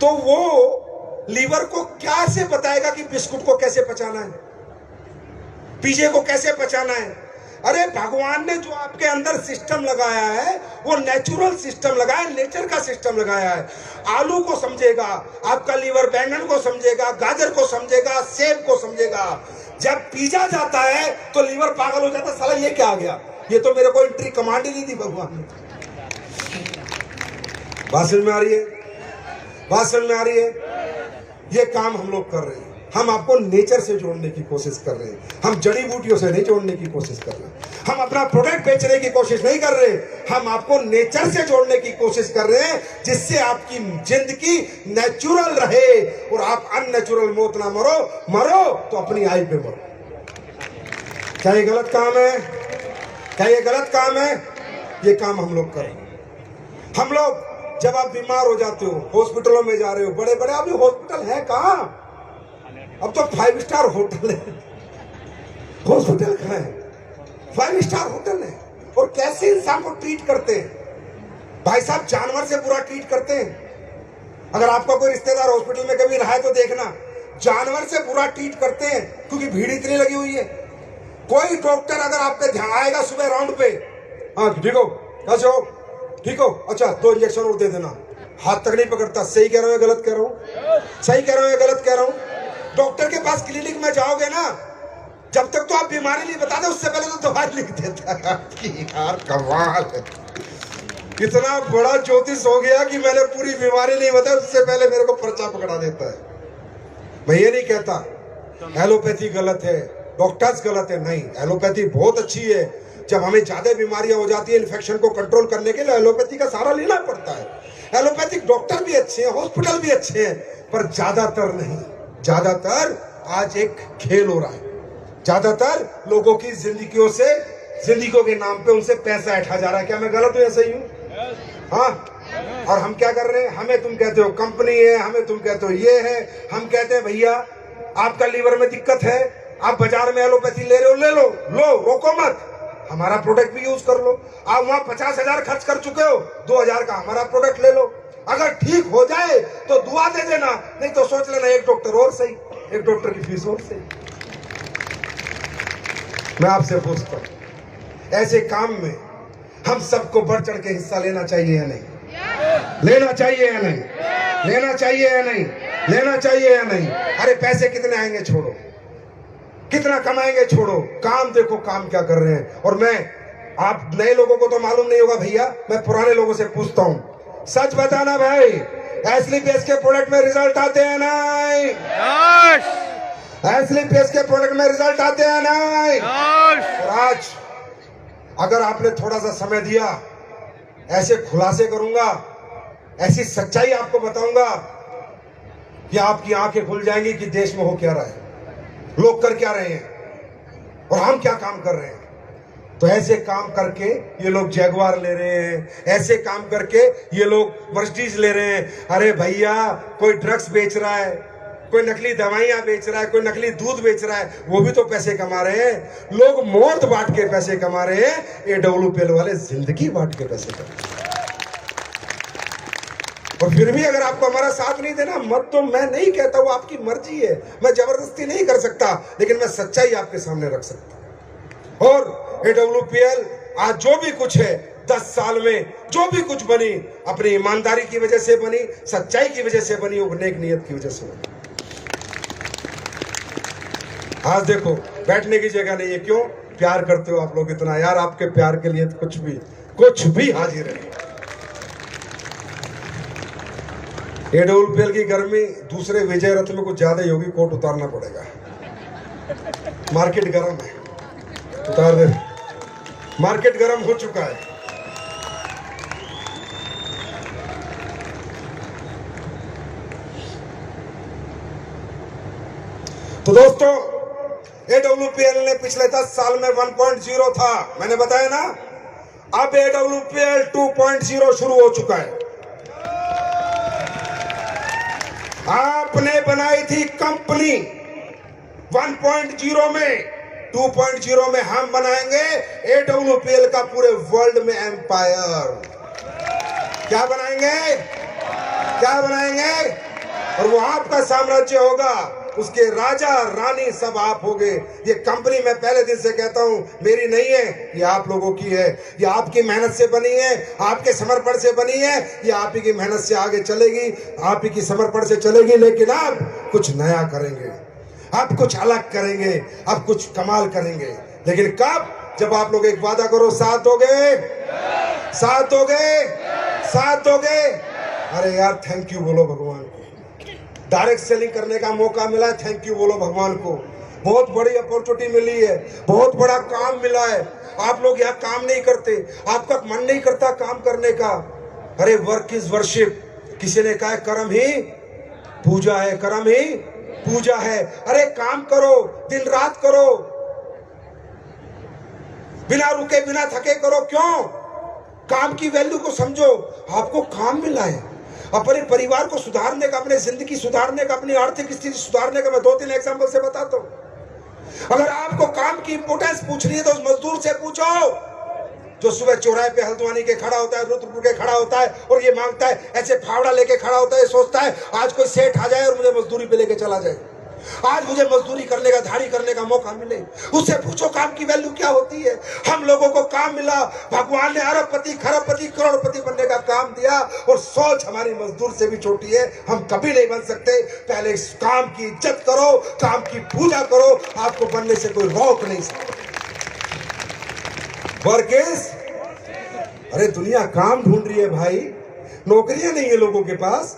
तो वो लीवर को कैसे बताएगा कि बिस्कुट को कैसे पचाना है, पीजे को कैसे पचाना है? अरे भगवान ने जो आपके अंदर सिस्टम लगाया है वो नेचुरल सिस्टम लगाया, नेचर का सिस्टम लगाया है। आलू को समझेगा आपका लीवर, बैंगन को समझेगा, गाजर को समझेगा, सेब को समझेगा। जब पीजा जाता है तो लीवर पागल हो जाता है, साला ये क्या आ गया, ये तो मेरे को एंट्री कमांड ही नहीं दी भगवान ने। बात समझ में आ रही है? बात समझ में आ रही है? ये काम हम लोग कर रहे हैं। हम आपको नेचर से जोड़ने की कोशिश कर रहे हैं, हम जड़ी बूटियों से नहीं जोड़ने की कोशिश कर रहे हैं। हम अपना प्रोडक्ट बेचने की कोशिश नहीं कर रहे, हम आपको नेचर से जोड़ने की कोशिश कर रहे हैं, जिससे आपकी जिंदगी नेचुरल रहे और आप अननेचुरल मौत ना मरो तो अपनी आय पे मरो। क्या ये गलत काम है? क्या ये गलत काम है? ये काम हम लोग कर रहे हैं। हम लोग, जब आप बीमार हो जाते हो, हॉस्पिटलों में जा रहे हो, बड़े बड़े, अभी हॉस्पिटल है कहाँ? अब तो 5 स्टार होटल है, हॉस्पिटल कहाँ है? 5 स्टार होटल है। और कैसे इंसान को ट्रीट करते हैं भाई साहब, जानवर से बुरा ट्रीट करते हैं। अगर आपका कोई रिश्तेदार हॉस्पिटल में कभी रहा है तो देखना, जानवर से बुरा ट्रीट करते हैं, क्योंकि भीड़ इतनी लगी हुई है। कोई डॉक्टर अगर आप पे ध्यान आएगा सुबह राउंड पे, हाँ ठीक हो, कैसे हो, ठीक हो, अच्छा 2 इंजेक्शन और दे देना, हाथ तक नहीं पकड़ता। सही कह रहा हूँ, गलत कह रहा हूँ? सही कह रहा हूँ, गलत कह रहा हूँ? डॉक्टर के पास क्लिनिक में जाओगे ना, जब तक तो आप बीमारी नहीं बताते, उससे पहले तो दवाई लिख देता है। यार कमाल है, इतना बड़ा ज्योतिष हो गया कि मैंने पूरी बीमारी नहीं बताई, उससे पहले मेरे को पर्चा पकड़ा देता है। मैं ये नहीं कहता एलोपैथी गलत है, डॉक्टर्स गलत है, नहीं, एलोपैथी बहुत अच्छी है। जब हमें ज्यादा बीमारियां हो जाती है, इन्फेक्शन को कंट्रोल करने के लिए एलोपैथी का सहारा लेना पड़ता है। एलोपैथिक डॉक्टर भी अच्छे हैं, हॉस्पिटल भी अच्छे हैं, पर ज्यादातर नहीं। ज्यादातर आज एक खेल हो रहा है, ज्यादातर लोगों की जिंदगियों के नाम पे उनसे पैसा ऐठा जा रहा है। क्या मैं गलत हूं या सही हूं? हाँ। और हम क्या कर रहे हैं, हमें तुम कहते हो कंपनी है, हमें तुम कहते हो ये है, हम कहते हैं भैया आपका लीवर में दिक्कत है, आप बाजार में एलोपैथी ले रहे हो, ले लो, रोको मत, हमारा प्रोडक्ट भी यूज कर लो। आप वहां 50,000 खर्च कर चुके हो, 2,000 का हमारा प्रोडक्ट ले लो। अगर ठीक हो जाए तो दुआ दे देना, नहीं तो सोच लेना एक डॉक्टर और सही, एक डॉक्टर की फीस और सही। मैं आपसे पूछता हूं, ऐसे काम में हम सबको बढ़ चढ़ के हिस्सा लेना चाहिए या नहीं? लेना चाहिए या नहीं? लेना चाहिए या नहीं? लेना चाहिए या नहीं? अरे पैसे कितने आएंगे छोड़ो, कितना कमाएंगे छोड़ो, काम देखो काम क्या कर रहे हैं। और मैं, आप नए लोगों को तो मालूम नहीं होगा भैया, मैं पुराने लोगों से पूछता हूं, सच बताना भाई, एस्लीपेस के प्रोडक्ट में रिजल्ट आते हैं नहीं? एस्लीपेस के प्रोडक्ट में रिजल्ट आते हैं नहीं? और आज अगर आपने थोड़ा सा समय दिया, ऐसे खुलासे करूंगा, ऐसी सच्चाई आपको बताऊंगा कि आपकी आंखें खुल जाएंगी कि देश में हो क्या रहा है, लोग कर क्या रहे हैं और हम क्या काम कर रहे हैं। तो ऐसे काम करके ये लोग जैगवार ले रहे हैं, ऐसे काम करके ये लोग मर्सिडीज ले रहे हैं। अरे भैया, कोई ड्रग्स बेच रहा है, कोई नकली दवाइयां बेच रहा है, कोई नकली दूध बेच रहा है, वो भी तो पैसे कमा रहे हैं। लोग मौत बांट के पैसे कमा रहे हैं, AWPL वाले जिंदगी बांट के पैसे कमा रहे हैं। और फिर भी अगर आपको हमारा साथ नहीं देना मत, तो मैं नहीं कहता, वो आपकी मर्जी है, मैं जबरदस्ती नहीं कर सकता, लेकिन मैं सच्चाई आपके सामने रख सकता हूं। और AWPL आज जो भी कुछ है, 10 साल में जो भी कुछ बनी, अपनी ईमानदारी की वजह से बनी, सच्चाई की वजह से बनी, वो नेक नियत की वजह से बनी। आज देखो बैठने की जगह नहीं है, क्यों? प्यार करते हो आप लोग इतना, यार आपके प्यार के लिए कुछ भी हाजिर है। AWPL की गर्मी दूसरे विजय रथ में कुछ ज्यादा ही होगी, कोट उतारना पड़ेगा, मार्केट गर्म है, उतार दे, मार्केट गर्म हो चुका है। तो दोस्तों, AWPL ने पिछले 10 साल में 1.0 था, मैंने बताया ना, अब AWPL 2.0 शुरू हो चुका है। आपने बनाई थी कंपनी 1.0 में, 2.0 में हम बनाएंगे AWPL का पूरे वर्ल्ड में एम्पायर। क्या बनाएंगे? क्या बनाएंगे? और वो आपका साम्राज्य होगा, उसके राजा रानी सब आप होगे। ये कंपनी मैं पहले दिन से कहता हूं मेरी नहीं है, ये आप लोगों की है। ये आपकी मेहनत से बनी है, आपके समर्पण से बनी है। ये आप ही की मेहनत से आगे चलेगी, आप ही की समर्पण से चलेगी। लेकिन आप कुछ नया करेंगे, आप कुछ अलग करेंगे, आप कुछ कमाल करेंगे। लेकिन कब? जब आप लोग एक वादा करो, साथ दोगे, साथ दोगे, साथ दोगे। अरे यार थैंक यू बोलो भगवान को, डायरेक्ट सेलिंग करने का मौका मिला है, थैंक यू बोलो भगवान को। बहुत बड़ी अपॉर्चुनिटी मिली है, बहुत बड़ा काम मिला है। आप लोग यहाँ काम नहीं करते, आपका मन नहीं करता काम करने का। अरे वर्क इज वर्शिप, किसी ने कहा कर्म ही पूजा है, कर्म ही पूजा है। अरे काम करो, दिन रात करो, बिना रुके बिना थके करो। क्यों? काम की वैल्यू को समझो। आपको काम मिला है, अपने परिवार को सुधारने का, अपने जिंदगी सुधारने का, अपनी आर्थिक स्थिति सुधारने का। मैं 2-3 एग्जांपल से बताता हूं। अगर आपको काम की इंपोर्टेंस पूछनी है तो उस मजदूर से पूछो जो सुबह चौराहे पे हल्द्वानी के खड़ा होता है, रुद्रपुर के खड़ा होता है और ये मांगता है, ऐसे फावड़ा लेके खड़ा होता है, सोचता है आज कोई सेठ आ जाए और मुझे मजदूरी पे लेके चला जाए, आज मुझे मजदूरी करने का, धाड़ी करने का मौका मिले। उससे पूछो काम की वैल्यू क्या होती है। हम लोगों को काम मिला, भगवान ने अरबपति, खरबपति, करोड़पति बनने का काम दिया और सोच हमारी मजदूर से भी छोटी है, हम कभी नहीं बन सकते। पहले इस काम की इज्जत करो, काम की पूजा करो, आपको बनने से कोई रोक नहीं सकता। वर्क इज, अरे दुनिया काम ढूंढ रही है भाई, नौकरियां नहीं है लोगों के पास,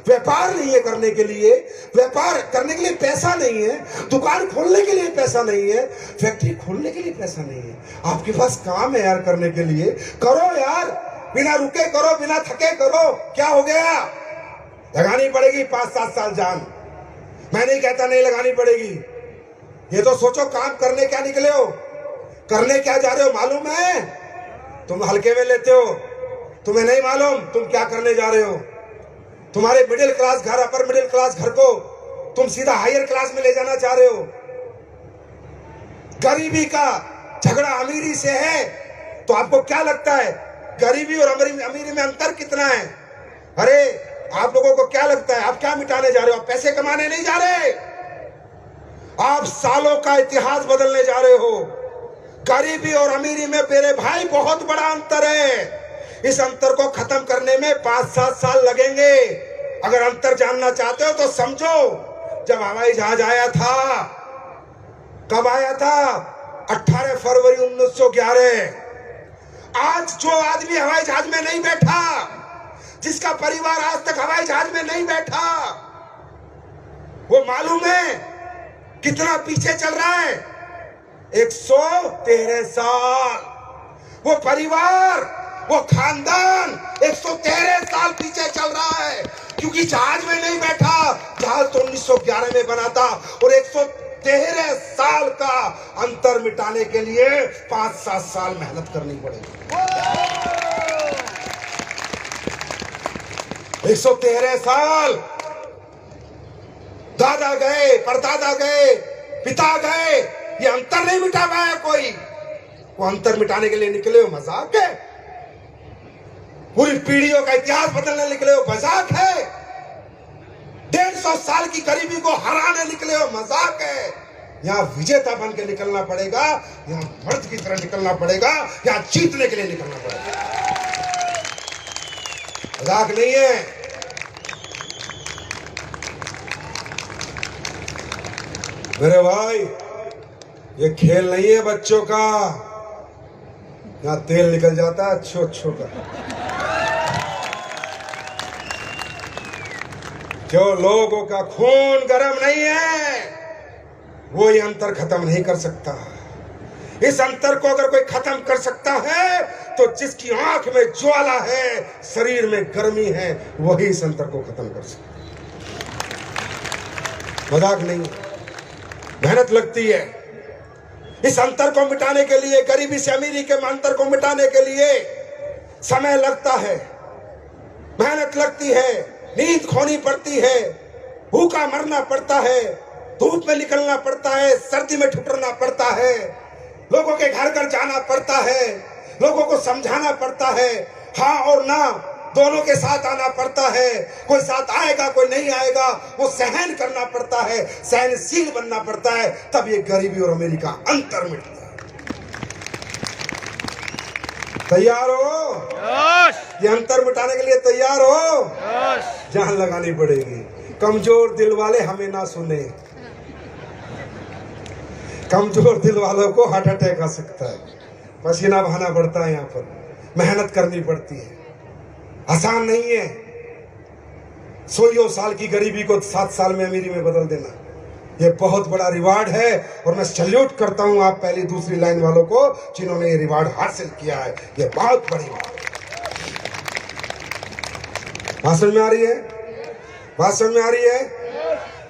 व्यापार नहीं है करने के लिए, व्यापार करने के लिए पैसा नहीं है, दुकान खोलने के लिए पैसा नहीं है, फैक्ट्री खोलने के लिए पैसा नहीं है। आपके पास काम है यार करने के लिए, करो यार, बिना रुके करो, बिना थके करो। क्या हो गया? लगानी पड़ेगी 5-7 साल जान। मैं नहीं कहता नहीं लगानी पड़ेगी। ये तो सोचो काम करने क्या निकले हो, करने क्या जा रहे हो मालूम है? तुम हल्के में लेते हो, तुम्हें नहीं मालूम तुम क्या करने जा रहे हो। तुम्हारे मिडिल क्लास घर, अपर मिडिल क्लास घर को तुम सीधा हायर क्लास में ले जाना चाह रहे हो। गरीबी का झगड़ा अमीरी से है तो आपको क्या लगता है गरीबी और अमीरी में अंतर कितना है? अरे आप लोगों को क्या लगता है आप क्या मिटाने जा रहे हो? आप पैसे कमाने नहीं जा रहे, आप सालों का इतिहास बदलने जा रहे हो। गरीबी और अमीरी में मेरे भाई बहुत बड़ा अंतर है। इस अंतर को खत्म करने में 5-7 साल लगेंगे। अगर अंतर जानना चाहते हो तो समझो, जब हवाई जहाज आया था, कब आया था? 18 फरवरी 1911। आज जो आदमी हवाई जहाज में नहीं बैठा, जिसका परिवार आज तक हवाई जहाज में नहीं बैठा, वो मालूम है कितना पीछे चल रहा है? 113 साल। वो परिवार, वो खानदान 113 साल पीछे चल रहा है, क्योंकि जहाज में नहीं बैठा। जहाज तो 1911 में बना था और 113 साल का अंतर मिटाने के लिए 5-7 साल मेहनत करनी पड़ेगी। 113 साल। दादा गए, परदादा गए, पिता गए, ये अंतर नहीं मिटा पाया कोई। वो अंतर मिटाने के लिए निकले हो, मजाक है? पूरी पीढ़ियों का इतिहास बदलने निकले हो, मजाक है? 150 साल की गरीबी को हराने निकले हो, मजाक है? यहाँ विजेता बन के निकलना पड़ेगा, यहाँ मर्द की तरह निकलना पड़ेगा, यहाँ जीतने के लिए निकलना पड़ेगा, मजाक नहीं है। मेरे भाई ये खेल नहीं है बच्चों का, यहाँ तेल निकल जाता है अच्छों का। जो लोगों का खून गर्म नहीं है वो ये अंतर खत्म नहीं कर सकता। इस अंतर को अगर कोई खत्म कर सकता है तो जिसकी आंख में ज्वाला है, शरीर में गर्मी है, वही इस अंतर को खत्म कर सकता है। मजाक नहीं, मेहनत लगती है इस अंतर को मिटाने के लिए। गरीबी से अमीरी के अंतर को मिटाने के लिए समय लगता है, मेहनत लगती है, नींद खोनी पड़ती है, भूखा मरना पड़ता है, धूप में निकलना पड़ता है, सर्दी में ठुकरना पड़ता है, लोगों के घर घर जाना पड़ता है, लोगों को समझाना पड़ता है, हाँ और ना दोनों के साथ आना पड़ता है। कोई साथ आएगा कोई नहीं आएगा, वो सहन करना पड़ता है, सहनशील बनना पड़ता है, तब ये गरीबी और अमीरी का अंतर मिटता है। तैयार हो? ये अंतर मिटाने के लिए तैयार हो? जान लगानी पड़ेगी। कमजोर दिल वाले हमें ना सुने, कमजोर दिल वालों को हार्ट अटैक आ सकता है। पसीना बहाना पड़ता है, यहाँ पर मेहनत करनी पड़ती है, आसान नहीं है। 100 साल की गरीबी को 7 साल में अमीरी में बदल देना, ये बहुत बड़ा रिवार्ड है। और मैं सैल्यूट करता हूं आप पहली दूसरी लाइन वालों को जिन्होंने ये रिवार्ड हासिल किया है। ये बहुत बड़ी बात। बात समझ में आ रही है? बात समझ में आ रही है?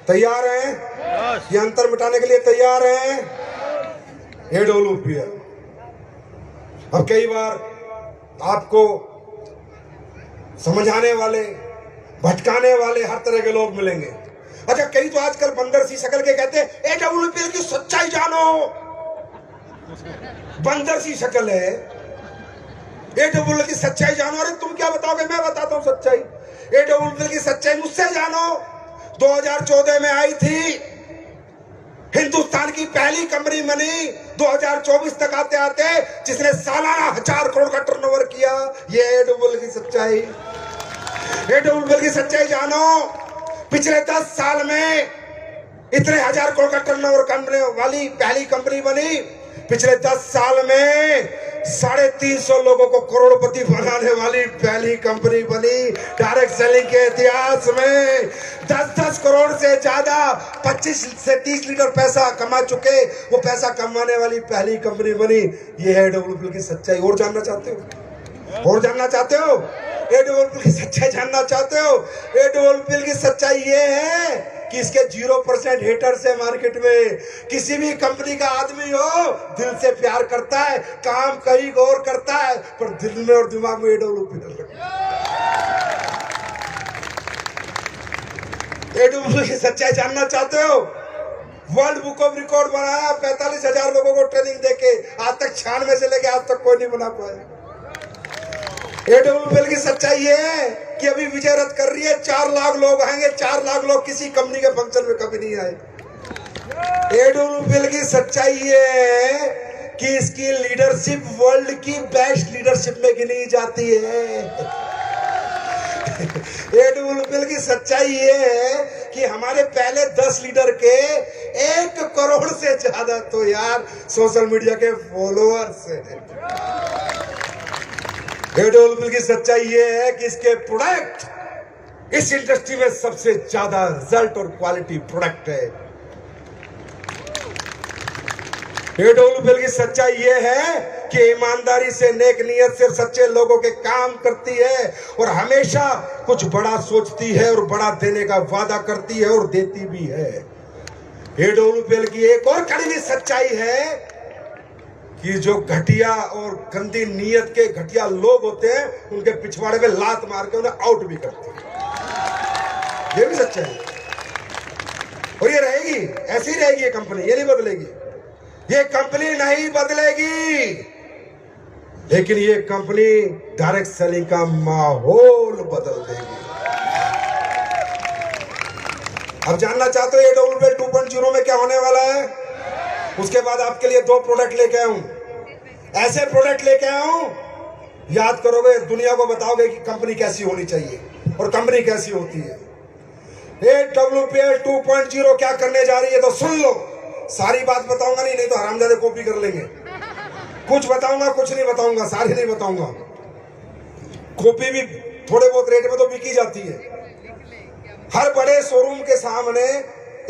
तैयार हैं? ये अंतर मिटाने के लिए तैयार हैं? AWPL। अब कई बार आपको समझाने वाले, भटकाने वाले हर तरह के लोग मिलेंगे। अच्छा, कई तो आजकल बंदर सी शक्ल के कहते हैं AWPL की सच्चाई जानो। बंदर सी शक्ल है, AWPL की सच्चाई जानो। अरे तुम क्या बताओगे, मैं बताता हूं सच्चाई। AWPL की सच्चाई मुझसे जानो। 2014 में आई थी, हिंदुस्तान की पहली कंपनी बनी 2024 तक आते आते जिसने सालाना 1000 करोड़ का टर्नओवर किया। ये AWPL की सच्चाई। AWPL की सच्चाई जानो। पिछले 10 साल में इतने 1000 करोड़ का टर्नओवर करने वाली पहली कंपनी बनी। पिछले 10 साल में 350 लोगों को करोड़पति बनाने वाली पहली कंपनी बनी। डायरेक्ट सेलिंग के इतिहास में 10-10 करोड़ से ज्यादा 25 से 30 लीटर पैसा कमा चुके, वो पैसा कमाने वाली पहली कंपनी बनी। ये है AWPL की सच्चाई। और जानना चाहते हो? और जानना चाहते हो? AWPL की सच्चाई जानना चाहते हो? AWPL की सच्चाई ये है कि इसके 0% हेटर्स है मार्केट में। किसी भी कंपनी का आदमी हो, दिल से प्यार करता है, काम कहीं गौर करता है, पर दिल में और दिमाग में AWPL। AWPL की सच्चाई जानना चाहते हो? वर्ल्ड बुक ऑफ रिकॉर्ड बनाया 45,000 लोगों को ट्रेनिंग देके। आज तक 96 से लेके आज तक कोई नहीं बना पाया। AWPL की सच्चाई ये है कि अभी विजय रथ कर रही है, 4 लाख लोग आएंगे। 4 लाख लोग किसी कंपनी के फंक्शन में कभी नहीं आए। AWPL की सच्चाई ये है कि इसकी लीडरशिप वर्ल्ड की बेस्ट लीडरशिप में गिनी जाती है। AWPL की सच्चाई ये है कि हमारे पहले 10 लीडर के 1 करोड़ से ज्यादा तो यार सोशल मीडिया के फॉलोअर्स हैं। AWPL की सच्चाई ये है कि इसके प्रोडक्ट इस इंडस्ट्री में सबसे ज्यादा रिजल्ट और क्वालिटी प्रोडक्ट है। AWPL की सच्चाई ये है कि ईमानदारी से, नेक नियत से, सच्चे लोगों के काम करती है और हमेशा कुछ बड़ा सोचती है और बड़ा देने का वादा करती है और देती भी है। AWPL की एक और कड़वी सच्चाई है कि जो घटिया और गंदी नीयत के घटिया लोग होते हैं, उनके पिछवाड़े में लात मार के उन्हें आउट भी करते हैं। ये भी सच्चाई है और ये रहेगी, ऐसी रहेगी ये कंपनी, ये नहीं बदलेगी। ये कंपनी नहीं बदलेगी, लेकिन ये कंपनी डायरेक्ट सेलिंग का माहौल बदल देगी। अब जानना चाहते हो AWPL 2.0 में क्या होने वाला है? उसके बाद आपके लिए 2 प्रोडक्ट लेके आया हूं। ऐसे प्रोडक्ट लेके आया हूं, याद करोगे, दुनिया को बताओगे कि कंपनी कैसी होनी चाहिए और कंपनी कैसी होती है। AWPL 2.0 क्या करने जा रही है तो सुन लो। सारी बात बताऊंगा नहीं तो हरामजादे कॉपी कर लेंगे। कुछ बताऊंगा, कुछ नहीं बताऊंगा, सारी नहीं बताऊंगा। कॉपी भी थोड़े बहुत रेट में तो बिकी जाती है। हर बड़े शोरूम के सामने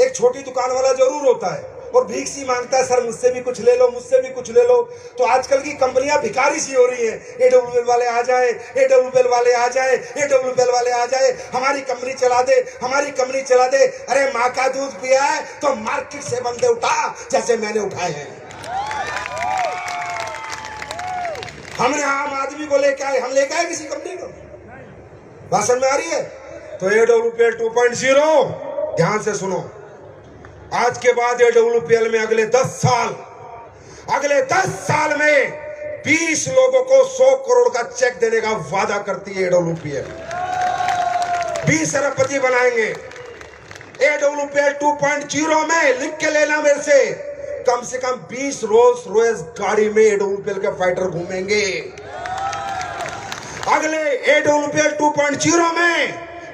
एक छोटी दुकान वाला जरूर होता है और भीख सी मांगता है, सर मुझसे भी कुछ ले लो, मुझसे भी कुछ ले लो। तो आजकल की कंपनियां भिखारी सी हो रही हैं। AWPL वाले आ जाए, AWPL वाले आ जाए, AWPL वाले आ जाए, हमारी कंपनी चला दे, हमारी कंपनी चला दे। अरे माँ का दूध पिया है तो मार्केट से बंदे उठा जैसे मैंने उठाए हैं। हमने आम आदमी को लेके आए, हम लेके आए किसी कंपनी को। भाषण में आ रही है तो AWPL 2.0 ध्यान से सुनो। आज के बाद AWPL में अगले 10 साल में 20 लोगों को 100 करोड़ का चेक देने का वादा करती है AWPL। 20 अरबपति बनाएंगे। AWPL 2.0 में लिख के लेना मेरे से कम 20 रोल्स रॉयस गाड़ी में AWPL के फाइटर घूमेंगे। अगले AWPL 2.0 में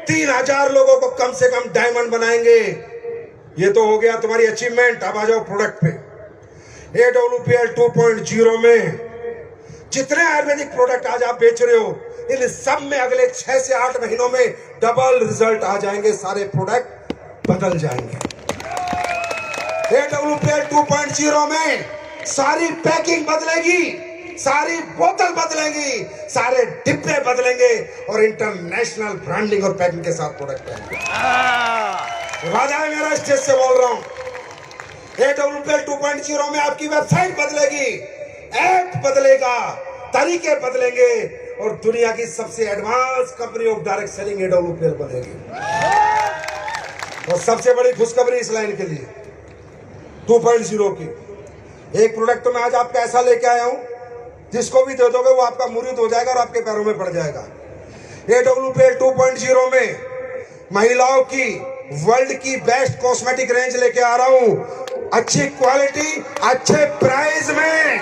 3000 लोगों को कम से कम डायमंड बनाएंगे। ये तो हो गया तुम्हारी अचीवमेंट। अब आ जाओ प्रोडक्ट पे। AWPL 2.0 में जितने आयुर्वेदिक प्रोडक्ट आज आप बेच रहे हो, इन सब में अगले 6 से 8 महीनों में डबल रिजल्ट आ जाएंगे। सारे प्रोडक्ट बदल जाएंगे। AWPL 2.0 में सारी पैकिंग बदलेगी, सारी बोतल बदलेंगी, सारे डिब्बे बदलेंगे और इंटरनेशनल ब्रांडिंग और पैकिंग के साथ प्रोडक्ट आएंगे। वादा है मेरा, स्टेज से बोल रहा हूं। AWPL 2.0 में आपकी वेबसाइट बदलेगी, ऐप बदलेगा, तरीके बदलेंगे और दुनिया की सबसे advance company of direct selling AWPL बनेगी। और सबसे बड़ी खुशखबरी इस लाइन के लिए 2.0 की एक प्रोडक्ट तो मैं आज आपका ऐसा लेके आया हूं, जिसको भी दे दोगे वो आपका मुरीद हो जाएगा और आपके पैरों में पड़ जाएगा। AWPL 2.0 में महिलाओं की वर्ल्ड की बेस्ट कॉस्मेटिक रेंज लेके आ रहा हूं। अच्छी क्वालिटी, अच्छे प्राइस में,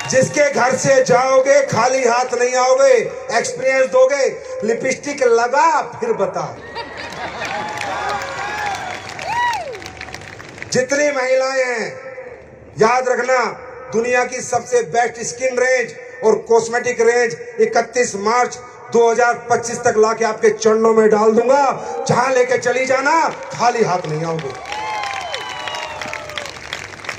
जिसके घर से जाओगे खाली हाथ नहीं आओगे, एक्सपीरियंस दोगे। लिपस्टिक लगा फिर बता। जितनी महिलाएं हैं, याद रखना, दुनिया की सबसे बेस्ट स्किन रेंज और कॉस्मेटिक रेंज 31 मार्च 2025 तक लाके आपके चरणों में डाल दूंगा। जहां लेके चली जाना, खाली हाथ नहीं आओगे।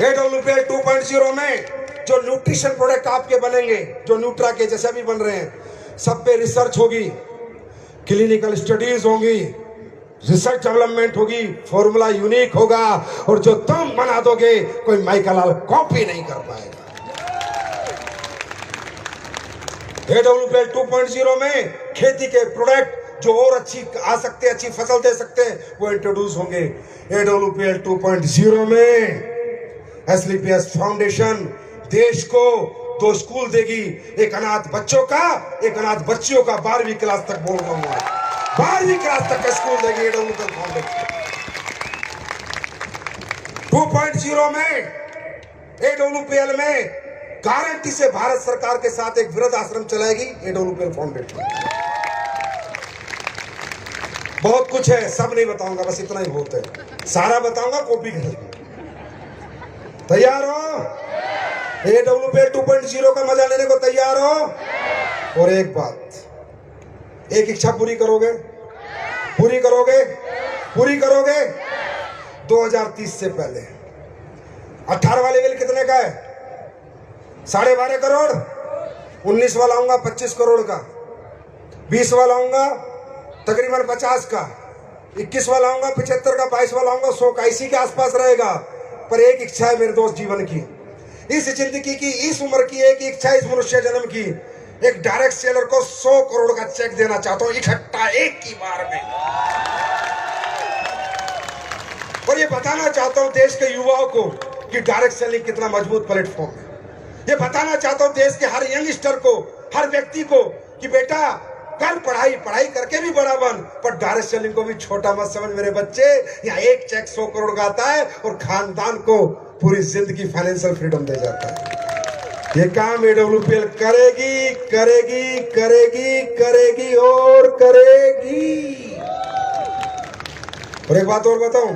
AWPL 2.0 में जो न्यूट्रिशन प्रोडक्ट आपके बनेंगे, जो न्यूट्रा के जैसे भी बन रहे हैं, सब पे रिसर्च होगी, क्लिनिकल स्टडीज होंगी, रिसर्च डेवलपमेंट होगी, फॉर्मूला यूनिक होगा और जो तुम बना दोगे कोई माइकल कॉपी नहीं कर पाएगा। AWPL 2.0 में खेती के प्रोडक्ट जो और अच्छी आ सकते, अच्छी फसल दे सकते हैं, वो इंट्रोड्यूस होंगे। AWPL 2.0 में SLPS फाउंडेशन देश को 2 स्कूल देगी, एक अनाथ बच्चों का, एक अनाथ बच्चियों का। 12वीं क्लास तक बोल रहा हूं, 12वीं क्लास तक का स्कूल देगी AWPL फाउंडेशन। 2.0 में AWPL में गारंटी से भारत सरकार के साथ एक वृद्ध आश्रम चलाएगी AWPL फाउंडेशन। बहुत कुछ है, सब नहीं बताऊंगा, बस इतना ही बहुत है। सारा बताऊंगा कॉपी कर। तैयार हो? AWPL 2.0 का मजा लेने को तैयार हो? और एक बात, एक इच्छा पूरी करोगे? पूरी करोगे? पूरी करोगे? 2030 से पहले 18वां लेवल कितने का है? 12.5 करोड़। 19 वाला आऊंगा 25 करोड़ का। 20 वाला आऊंगा तकरीबन 50 का। 21 वाला आऊंगा 75 का। 22 वाला आऊंगा 100 का। इसी के आसपास रहेगा। पर एक इच्छा है मेरे दोस्त जीवन की, इस जिंदगी की, इस उम्र की एक इच्छा, इस मनुष्य जन्म की, एक डायरेक्ट सेलर को 100 करोड़ का चेक देना चाहता हूं इकट्ठा, एक ही बार में। और ये बताना चाहता हूं देश के युवाओं को कि डायरेक्ट सेलिंग कितना मजबूत प्लेटफॉर्म है। ये बताना चाहता हूं देश के हर यंगस्टर को, हर व्यक्ति को कि बेटा कर पढ़ाई, पढ़ाई करके भी बड़ा बन, पर डायरेक्ट सेलिंग को भी छोटा मत समझ मेरे बच्चे। यहाँ एक चेक 100 करोड़ का आता है और खानदान को पूरी जिंदगी फाइनेंशियल फ्रीडम दे जाता है। ये काम AWPL करेगी, करेगी, करेगी, करेगी और करेगी। और एक बात और बताऊं,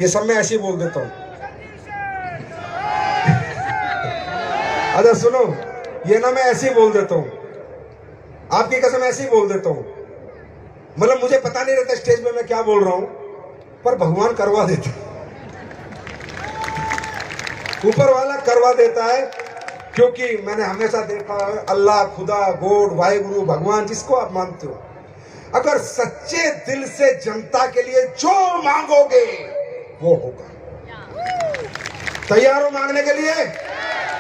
ये सब मैं ऐसे ही बोल देता हूं। अच्छा सुनो, ये ना मैं ऐसे ही बोल देता हूं, आपकी कसम ऐसे ही बोल देता हूं। मतलब मुझे पता नहीं रहता स्टेज में मैं क्या बोल रहा हूं, पर भगवान करवा देता है, ऊपर वाला करवा देता है। क्योंकि मैंने हमेशा देखा है, अल्लाह, खुदा, गॉड, वाहिगुरु, भगवान, जिसको आप मानते हो, अगर सच्चे दिल से जनता के लिए जो मांगोगे वो होगा। तैयार हो मांगने के लिए?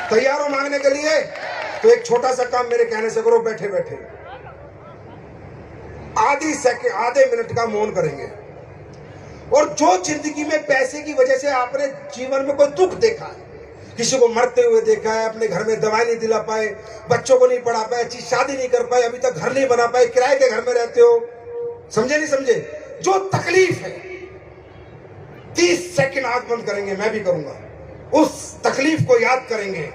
तैयार हो मांगने के लिए? तो एक छोटा सा काम मेरे कहने से करो। बैठे बैठे आधे मिनट का मौन करेंगे और जो जिंदगी में पैसे की वजह से आपने जीवन में कोई दुख देखा है, किसी को मरते हुए देखा है, अपने घर में दवाई नहीं दिला पाए, बच्चों को नहीं पढ़ा पाए, अच्छी शादी नहीं कर पाए, अभी तक घर नहीं बना पाए, किराए के घर में रहते हो, समझे नहीं समझे, जो तकलीफ है 30 सेकंड आंख बंद करेंगे, मैं भी करूंगा, उस तकलीफ को याद करेंगे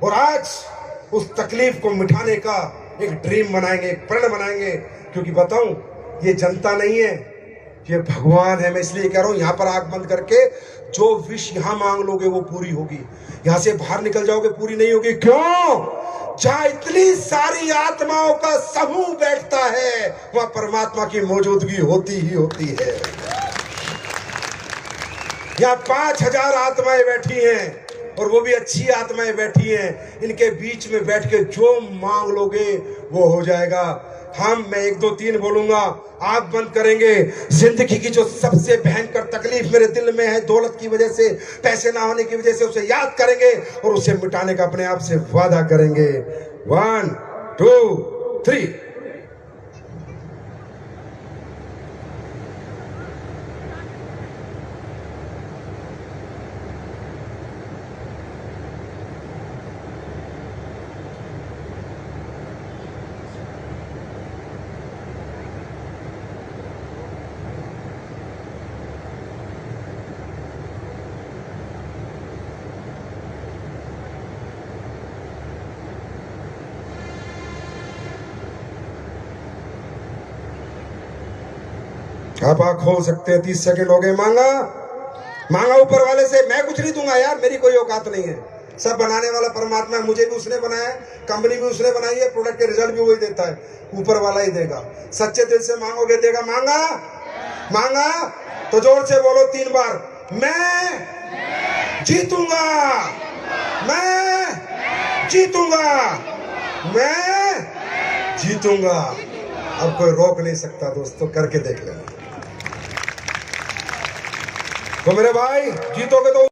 और आज उस तकलीफ को मिटाने का एक ड्रीम बनाएंगे, एक प्रण बनाएंगे। क्योंकि बताऊं, ये जनता नहीं है, ये भगवान है। मैं इसलिए कह रहा हूं, यहां पर आंख बंद करके जो विश यहां मांग लोगे वो पूरी होगी, यहां से बाहर निकल जाओगे पूरी नहीं होगी। क्यों? जहां इतनी सारी आत्माओं का समूह बैठता है वहां परमात्मा की मौजूदगी होती ही होती है। यहां 5000 आत्माएं बैठी हैं और वो भी अच्छी आत्माएं बैठी हैं, इनके बीच में बैठ के जो मांग लोगे वो हो जाएगा। मैं 1 2 3 बोलूंगा, आंख बंद करेंगे, जिंदगी की जो सबसे भयंकर तकलीफ मेरे दिल में है, दौलत की वजह से, पैसे ना होने की वजह से, उसे याद करेंगे और उसे मिटाने का अपने आप से वादा करेंगे। 1 2 3। आप आंख खोल सकते हैं, 30 सेकंड हो गए। मांगा ऊपर वाले से, मैं कुछ नहीं दूंगा यार, मेरी कोई औकात नहीं है, सब बनाने वाला परमात्मा है, मुझे भी उसने बनाया है, कंपनी भी उसने बनाई है, प्रोडक्ट के रिजल्ट भी वही देता है, ऊपर वाला ही देगा। सच्चे दिल से मांगोगे देगा। मांगा तो जोर से बोलो 3 बार, मैं जीतूंगा, मैं जीतूंगा, मैं जीतूंगा। अब कोई रोक नहीं सकता दोस्तों, करके देख लेना। तो मेरे भाई, जीतोगे तो